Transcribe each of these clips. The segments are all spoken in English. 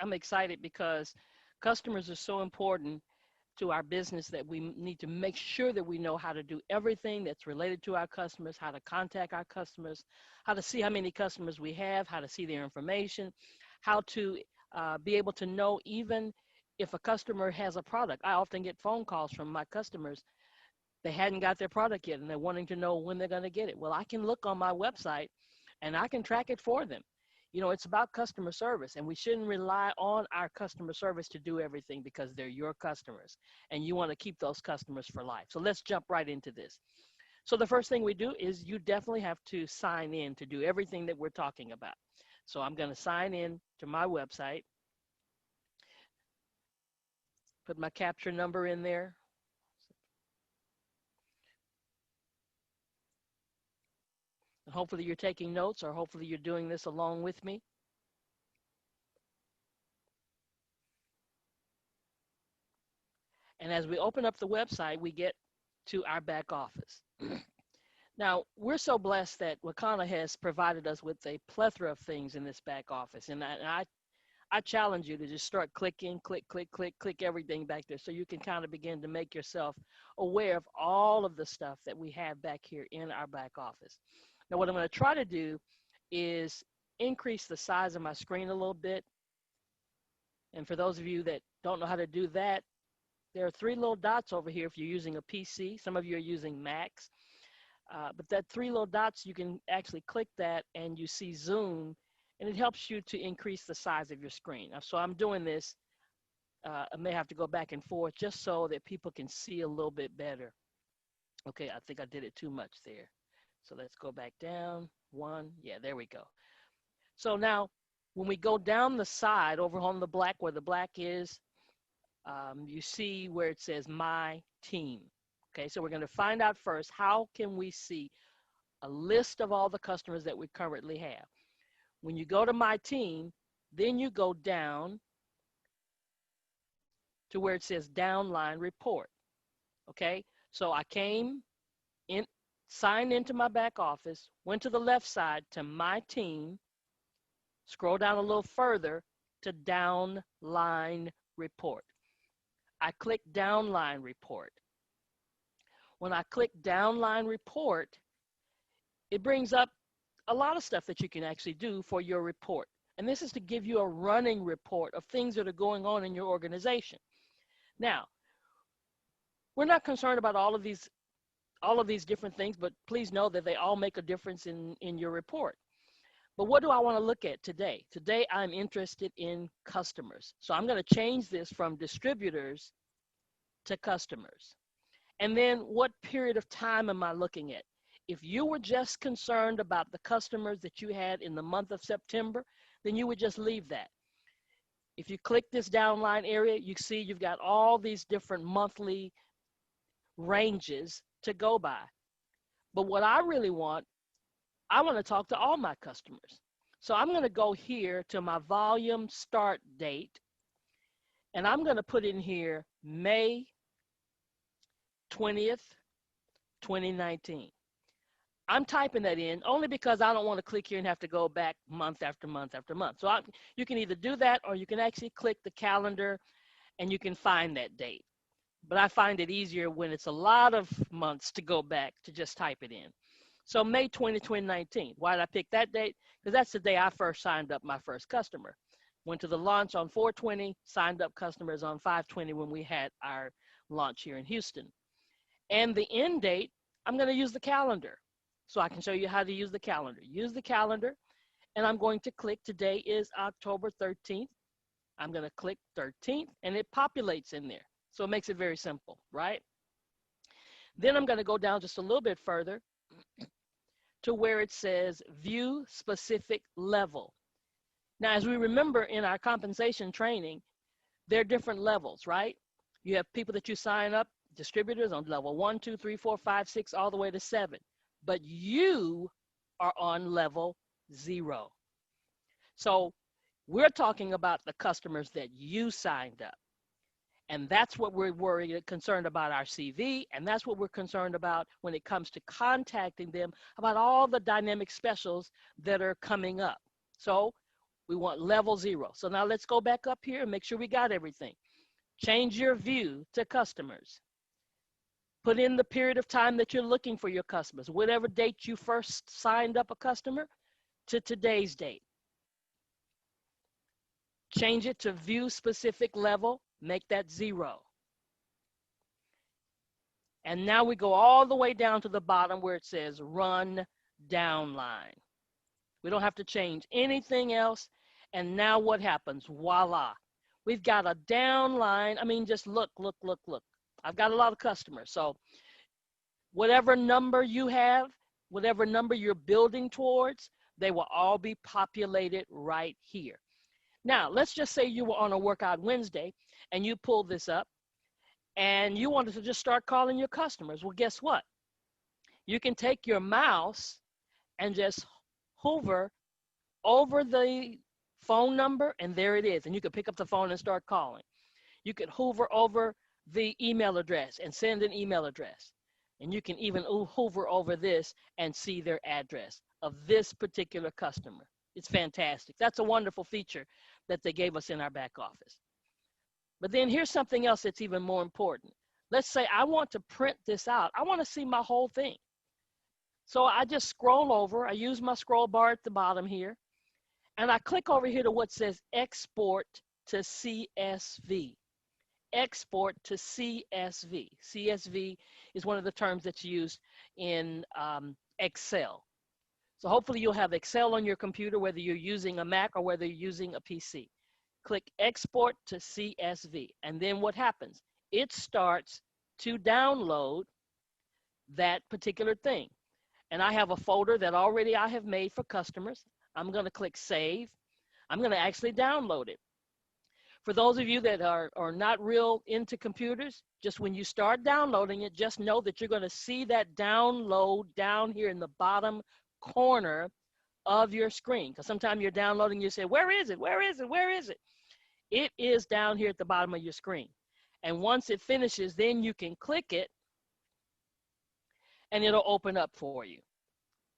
I'm excited because customers are so important to our business that we need to make sure that we know how to do everything that's related to our customers, how to contact our customers, how to see how many customers we have, how to see their information, how to be able to know even if a customer has a product. I often get phone calls from my customers. They hadn't got their product yet and they're wanting to know when they're going to get it. Well, I can look on my website and I can track it for them. You know, it's about customer service, and we shouldn't rely on our customer service to do everything because they're your customers and you want to keep those customers for life. So let's jump right into this. So the first thing we do is you definitely have to sign in to do everything that we're talking about. So I'm going to sign in to my website, put my capture number in there. Hopefully you're taking notes, or hopefully you're doing this along with me. And as we open up the website, we get to our back office. Now, we're so blessed that Wakana has provided us with a plethora of things in this back office. And I challenge you to just start clicking, click, click, click, click everything back there so you can kind of begin to make yourself aware of all of the stuff that we have back here in our back office. Now, what I'm going to try to do is increase the size of my screen a little bit. And for those of you that don't know how to do that, there are three little dots over here if you're using a PC. Some of you are using Macs. But that three little dots, you can actually click that and you see Zoom, and it helps you to increase the size of your screen. So I'm doing this. I may have to go back and forth just so that people can see a little bit better. Okay, I think I did it too much there. So let's go back down. One. Yeah, there we go. So now when we go down the side over on the black, where the black is, you see where it says My Team. Okay, so we're going to find out first, how can we see a list of all the customers that we currently have? When you go to My Team, then you go down to where it says Downline Report. Okay, so I came in, signed into my back office, went to the left side to My Team, scroll down a little further to Downline Report. I click Downline Report. When I click Downline Report, it brings up a lot of stuff that you can actually do for your report. And this is to give you a running report of things that are going on in your organization. Now, we're not concerned about all of these different things, but please know that they all make a difference in your report. But what do I want to look at today? Today, I'm interested in customers. So I'm going to change this from distributors to customers. And then what period of time am I looking at? If you were just concerned about the customers that you had in the month of September, then you would just leave that. If you click this downline area, you see you've got all these different monthly ranges to go by. But what I really want, I want to talk to all my customers. So I'm going to go here to my volume start date, and I'm going to put in here May 20th, 2019. I'm typing that in only because I don't want to click here and have to go back month after month after month. So you can either do that, or you can actually click the calendar and you can find that date. But I find it easier when it's a lot of months to go back to just type it in. So May 20, 2019. Why did I pick that date? Because that's the day I first signed up my first customer. Went to the launch on 4/20, signed up customers on 5/20 when we had our launch here in Houston. And the end date, I'm going to use the calendar. So I can show you how to use the calendar. Use the calendar, and I'm going to click, today is October 13th. I'm going to click 13th, and it populates in there. So it makes it very simple, right? Then I'm going to go down just a little bit further to where it says View Specific Level. Now, as we remember in our compensation training, there are different levels, right? You have people that you sign up, distributors on level 1, 2, 3, 4, 5, 6, all the way to 7. But you are on level 0. So we're talking about the customers that you signed up. And that's what we're concerned about our CV, and that's what we're concerned about when it comes to contacting them about all the dynamic specials that are coming up. So We want level 0. So now let's go back up here and make sure we got everything. Change your view to customers. Put in the period of time that you're looking for your customers. Whatever date you first signed up a customer to today's date. Change it to view specific level. Make that 0. And now we go all the way down to the bottom where it says run downline. We don't have to change anything else. And now what happens? Voila. We've got a downline. I mean, just look. I've got a lot of customers. So whatever number you have, whatever number you're building towards, they will all be populated right here. Now, let's just say you were on a Workout Wednesday and you pulled this up and you wanted to just start calling your customers. Well, guess what? You can take your mouse and just hover over the phone number, and there it is. And you can pick up the phone and start calling. You could hover over the email address and send an email address. And you can even hover over this and see their address of this particular customer. It's fantastic. That's a wonderful feature that they gave us in our back office. But then here's something else that's even more important. Let's say I want to print this out. I want to see my whole thing. So I just scroll over. I use my scroll bar at the bottom here. And I click over here to what says export to CSV. Export to CSV. CSV is one of the terms that's used in Excel. So hopefully you'll have Excel on your computer, whether you're using a Mac or whether you're using a PC. Click export to CSV. And then what happens? It starts to download that particular thing. And I have a folder that already I have made for customers. I'm going to click save. I'm going to actually download it. For those of you that are not real into computers, just when you start downloading it, just know that you're going to see that download down here in the bottom corner of your screen. Because sometimes you're downloading, you say, where is it? Where is it? Where is it? It is down here at the bottom of your screen. And once it finishes, then you can click it and it'll open up for you.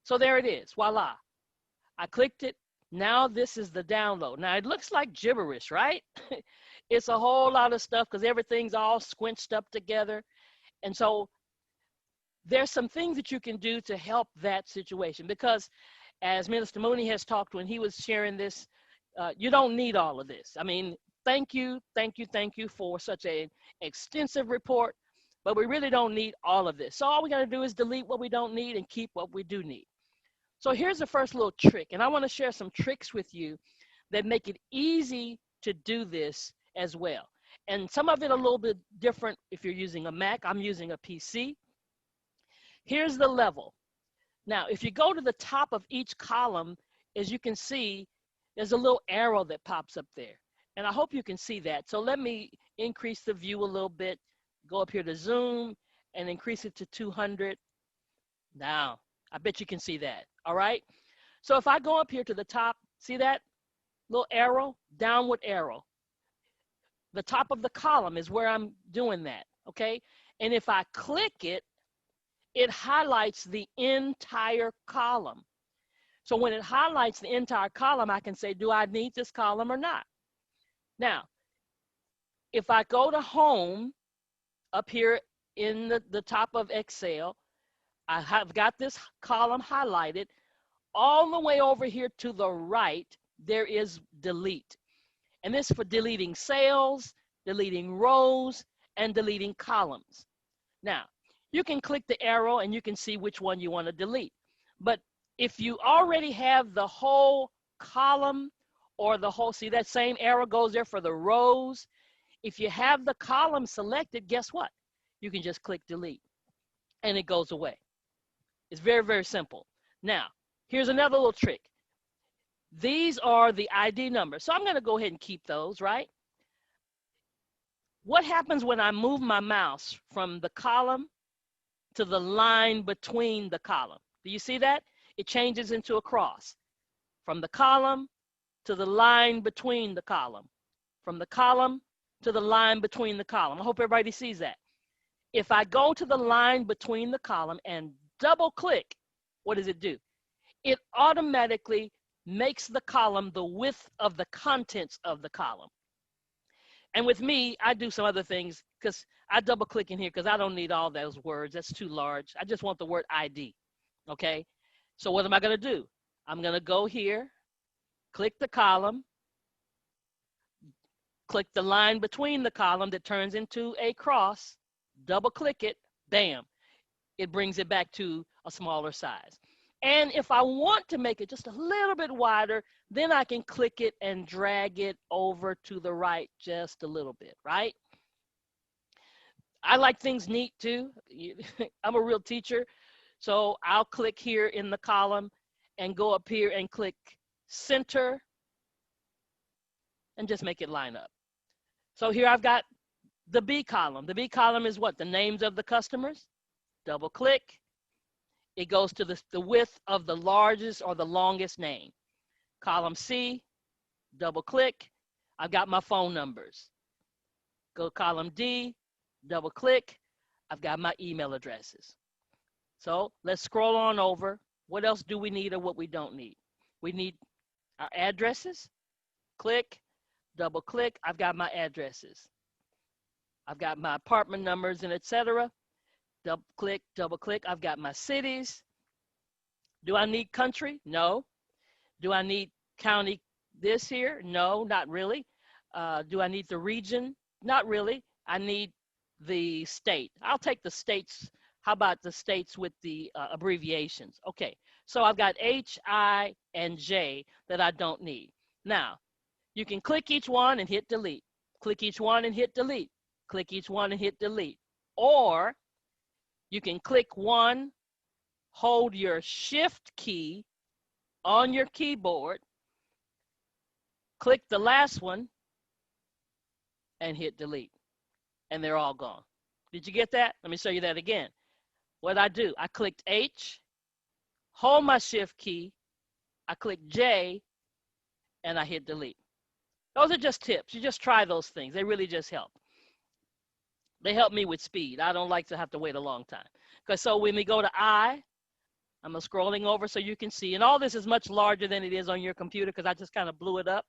So there it is. Voila. I clicked it. Now this is the download. Now it looks like gibberish, right? It's a whole lot of stuff because everything's all squinched up together. And so there's some things that you can do to help that situation, because as Minister Mooney has talked when he was sharing this, you don't need all of this. I mean, thank you for such an extensive report, but we really don't need all of this. So all we got to do is delete what we don't need and keep what we do need. So here's the first little trick, and I want to share some tricks with you that make it easy to do this as well. And some of it a little bit different if you're using a Mac. I'm using a PC. Here's the level. Now, if you go to the top of each column, as you can see, there's a little arrow that pops up there. And I hope you can see that. So let me increase the view a little bit. Go up here to zoom and increase it to 200. Now, I bet you can see that. All right. So if I go up here to the top, see that little arrow, downward arrow. The top of the column is where I'm doing that. Okay. And if I click it, it highlights the entire column. So when it highlights the entire column, I can say, do I need this column or not? Now, if I go to home up here in the top of Excel, I have got this column highlighted. All the way over here to the right, there is delete. And this is for deleting cells, deleting rows, and deleting columns. Now, you can click the arrow and you can see which one you want to delete. But if you already have the whole column or the whole, see that same arrow goes there for the rows. If you have the column selected, guess what? You can just click delete and it goes away. It's very, very simple. Now, here's another little trick. These are the ID numbers. So I'm going to go ahead and keep those, right? What happens when I move my mouse from the column to the line between the column? Do you see that? It changes into a cross. From the column to the line between the column. From the column to the line between the column. I hope everybody sees that. If I go to the line between the column and double click, what does it do? It automatically makes the column the width of the contents of the column. And with me, I do some other things because I double click in here because I don't need all those words. That's too large. I just want the word ID. Okay. So what am I going to do? I'm going to go here, click the column, click the line between the column that turns into a cross, double click it, bam. It brings it back to a smaller size. And if I want to make it just a little bit wider, then I can click it and drag it over to the right just a little bit, right? I like things neat too. I'm a real teacher. So I'll click here in the column and go up here and click center and just make it line up. So here I've got the B column. The B column is what? The names of the customers. Double click. It goes to the width of the largest or the longest name. Column C, double click. I've got my phone numbers. Go column D, double click. I've got my email addresses. So let's scroll on over. What else do we need or what we don't need? We need our addresses. Click, double click. I've got my addresses. I've got my apartment numbers and etc. Double click. I've got my cities. Do I need country? No. Do I need county this here? No, not really. Do I need the region? Not really. I need the state. I'll take the states. How about the states with the abbreviations? Okay, so I've got H, I, and J that I don't need. Now, you can click each one and hit delete. Click each one and hit delete. Click each one and hit delete. Or you can click one, hold your shift key on your keyboard, click the last one, and hit delete. And they're all gone. Did you get that? Let me show you that again. What I do, I clicked H, hold my shift key, I click J, and I hit delete. Those are just tips. You just try those things. They really just help. They help me with speed. I don't like to have to wait a long time. Because so when we go to I, I'm scrolling over so you can see. And all this is much larger than it is on your computer because I just kind of blew it up.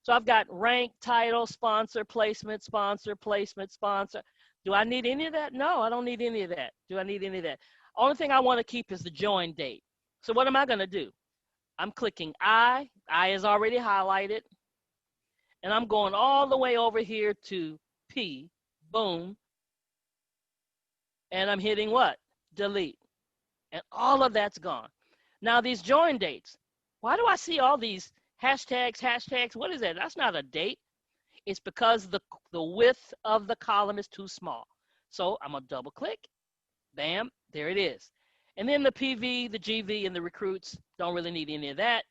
So I've got rank, title, sponsor, placement, sponsor, placement, sponsor. Do I need any of that? No, I don't need any of that. Do I need any of that? Only thing I want to keep is the join date. So what am I going to do? I'm clicking I. I is already highlighted. And I'm going all the way over here to P. Boom. And I'm hitting what? Delete. And all of that's gone. Now these join dates. Why do I see all these hashtags? What is that? That's not a date. It's because the width of the column is too small. So I'm going to double click. Bam. There it is. And then the PV, the GV, and the recruits don't really need any of that.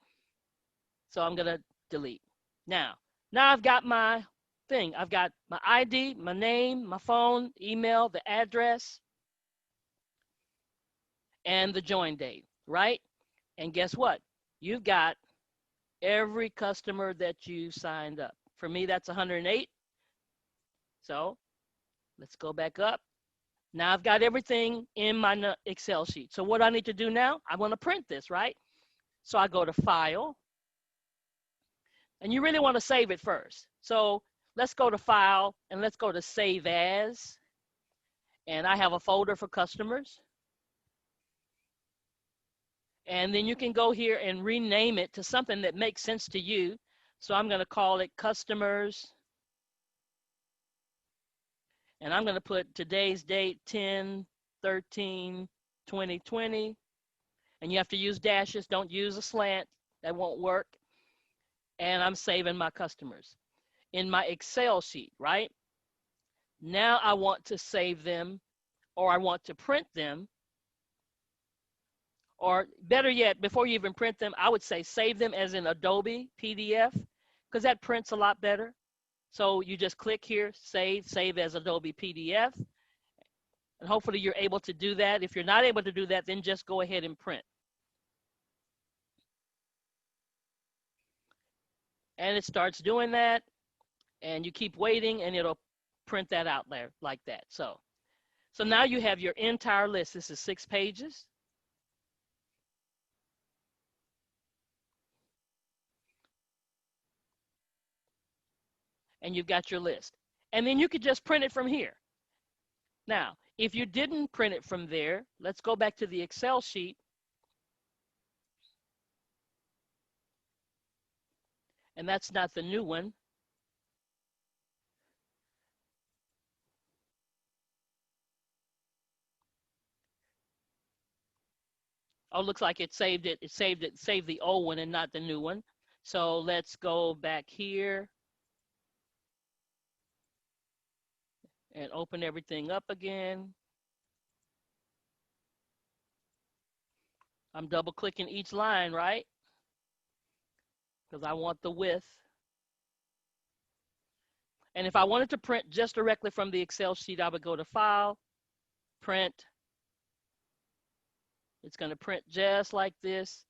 So I'm going to delete. Now I've got my thing. I've got my ID, my name, my phone, email, the address, and the join date, right? And guess what? You've got every customer that you signed up. For me, that's 108. So let's go back up. Now I've got everything in my Excel sheet. So what I need to do now, I want to print this, right? So I go to File. And you really want to save it first. So let's go to File and let's go to Save As. And I have a folder for customers. And then you can go here and rename it to something that makes sense to you. So I'm going to call it Customers. And I'm going to put today's date, 10/13/2020. And you have to use dashes. Don't use a slant. That won't work. And I'm saving my customers in my Excel sheet, right? Now I want to save them, or I want to print them, or better yet, before you even print them, I would say save them as an Adobe PDF, because that prints a lot better. So you just click here, save as Adobe PDF, and hopefully you're able to do that. If you're not able to do that, then just go ahead and print. And it starts doing that, and you keep waiting, and it'll print that out there like that. So now you have your entire list. This is 6 pages. and you've got your list. And then you could just print it from here. Now, if you didn't print it from there, let's go back to the Excel sheet. And that's not the new one. Oh, looks like it saved it. It saved the old one and not the new one. So let's go back here and open everything up again. I'm double clicking each line, right? Because I want the width. And if I wanted to print just directly from the Excel sheet, I would go to File, Print. It's going to print just like this.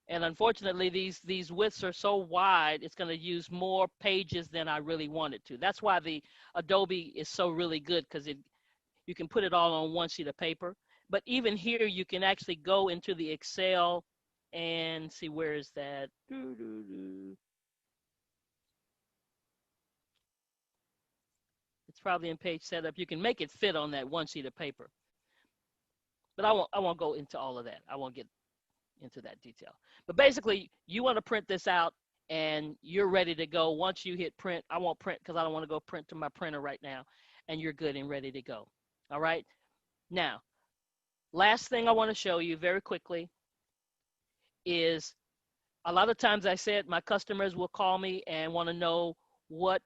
And unfortunately, these widths are so wide, it's going to use more pages than I really want it to. That's why the Adobe is so really good, because you can put it all on one sheet of paper. But even here, you can actually go into the Excel and see, where is that? It's probably in page setup. You can make it fit on that one sheet of paper. But I won't go into all of that. I won't get into that detail. But basically, you want to print this out and you're ready to go. Once you hit print, I won't print because I don't want to go print to my printer right now, and you're good and ready to go. All right. Now, last thing I want to show you very quickly is, a lot of times I said my customers will call me and want to know what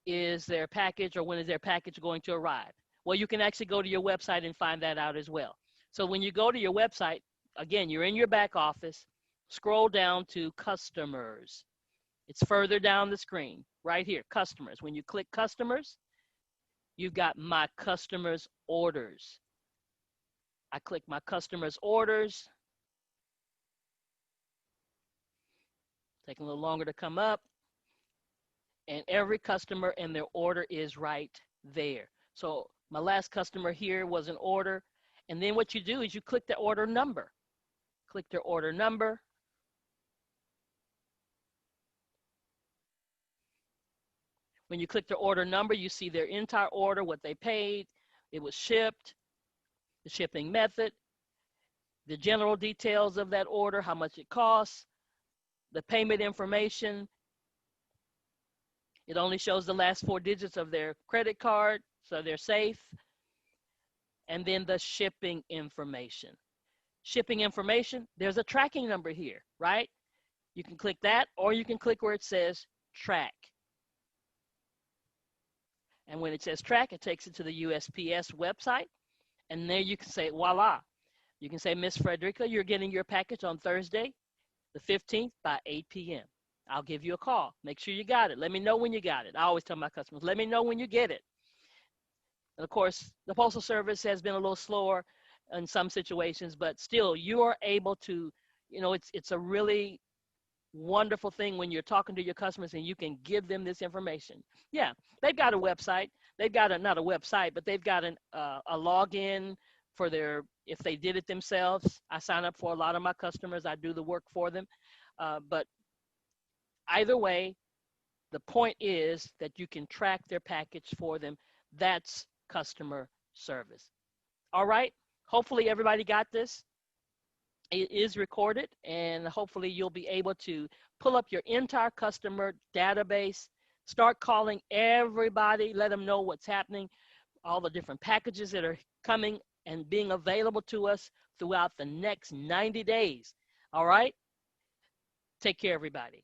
is their package or when is their package going to arrive. Well, you can actually go to your website and find that out as well. So when you go to your website, again, you're in your back office, scroll down to customers. It's further down the screen, right here, customers. When you click customers, you've got my customers orders. I click my customers orders. Taking a little longer to come up. And every customer and their order is right there. So my last customer here was an order. And then what you do is you click the order number. Click their order number. When you click their order number, you see their entire order, what they paid, it was shipped, the shipping method, the general details of that order, how much it costs, the payment information. It only shows the last 4 digits of their credit card, so they're safe. And then the shipping information. Shipping information, there's a tracking number here, right? You can click that, or you can click where it says track. And when it says track, it takes it to the USPS website. And there you can say, voila. You can say, Miss Frederica, you're getting your package on Thursday, the 15th by 8 p.m. I'll give you a call. Make sure you got it. Let me know when you got it. I always tell my customers, let me know when you get it. And of course, the Postal Service has been a little slower in some situations, but still, you are able to, it's a really wonderful thing when you're talking to your customers and you can give them this information. Yeah, they've got a website. They've got not a website, but they've got a login for their, if they did it themselves. I sign up for a lot of my customers. I do the work for them. But either way, the point is that you can track their package for them. That's customer service. All right. Hopefully everybody got this. It is recorded, and hopefully you'll be able to pull up your entire customer database, start calling everybody, let them know what's happening, all the different packages that are coming and being available to us throughout the next 90 days. All right. Take care, everybody.